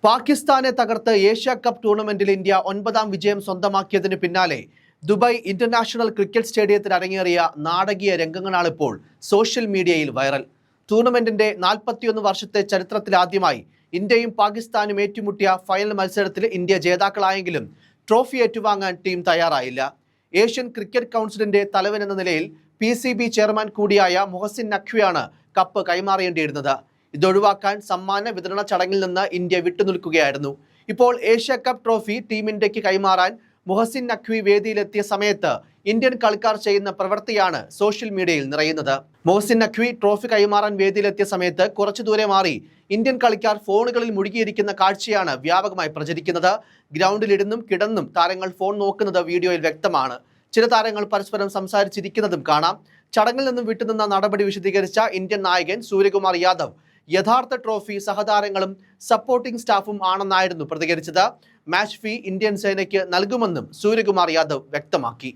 പാകിസ്ഥാനെ തകർത്ത് Asia cup ടൂർണമെന്റിൽ ഇന്ത്യ 9ാം വിജയം സ്വന്തമാക്കിയതിന് പിന്നാലെ ദുബായ് ഇന്റർനാഷണൽ ക്രിക്കറ്റ് സ്റ്റേഡിയത്തിൽ അരങ്ങേറിയ നാടകീയ രംഗങ്ങളാണിപ്പോൾ സോഷ്യൽ മീഡിയയിൽ വൈറൽ. ടൂർണമെന്റിന്റെ 41 വർഷത്തെ ചരിത്രത്തിലാദ്യമായി ഇന്ത്യയും പാകിസ്ഥാനും ഏറ്റുമുട്ടിയ ഫൈനൽ മത്സരത്തിൽ ഇന്ത്യ ജേതാക്കളായെങ്കിലും ട്രോഫി ഏറ്റുവാങ്ങാൻ ടീം തയ്യാറായില്ല. ഏഷ്യൻ ക്രിക്കറ്റ് കൗൺസിലിന്റെ തലവൻ എന്ന നിലയിൽ PCB ചെയർമാൻ കൂടിയായ മുഹസിൻ നഖ്വിയാണ് കപ്പ് കൈമാറേണ്ടിയിരുന്നത്. ഇതൊഴിവാക്കാൻ സമ്മാന വിതരണ ചടങ്ങിൽ നിന്ന് ഇന്ത്യ വിട്ടുനിൽക്കുകയായിരുന്നു. ഇപ്പോൾ ഏഷ്യ കപ്പ് ട്രോഫി ടീം ഇന്ത്യക്ക് കൈമാറാൻ മുഹസിൻ നഖ്വി വേദിയിലെത്തിയ സമയത്ത് ഇന്ത്യൻ കളിക്കാർ ചെയ്യുന്ന പ്രവൃത്തിയാണ് സോഷ്യൽ മീഡിയയിൽ നിറയുന്നത്. മുഹസിൻ നഖ്വി ട്രോഫി കൈമാറാൻ വേദിയിലെത്തിയ സമയത്ത് കുറച്ചു ദൂരെ മാറി ഇന്ത്യൻ കളിക്കാർ ഫോണുകളിൽ മുഴുകിയിരിക്കുന്ന കാഴ്ചയാണ് വ്യാപകമായി പ്രചരിക്കുന്നത്. ഗ്രൗണ്ടിലിരുന്നും കിടന്നും താരങ്ങൾ ഫോൺ നോക്കുന്നത് വീഡിയോയിൽ വ്യക്തമാണ്. ചില താരങ്ങൾ പരസ്പരം സംസാരിച്ചിരിക്കുന്നതും കാണാം. ചടങ്ങിൽ നിന്നും വിട്ടുനിന്ന നടപടി വിശദീകരിച്ച ഇന്ത്യൻ നായകൻ സൂര്യകുമാർ യാദവ് യഥാർത്ഥ ട്രോഫി സഹതാരങ്ങളും സപ്പോർട്ടിംഗ് സ്റ്റാഫും ആണെന്നായിരുന്നു പ്രതികരിച്ചത്. മാച്ച് ഫീ ഇന്ത്യൻ സേനയ്ക്ക് നൽകുമെന്നും സൂര്യകുമാർ യാദവ് വ്യക്തമാക്കി.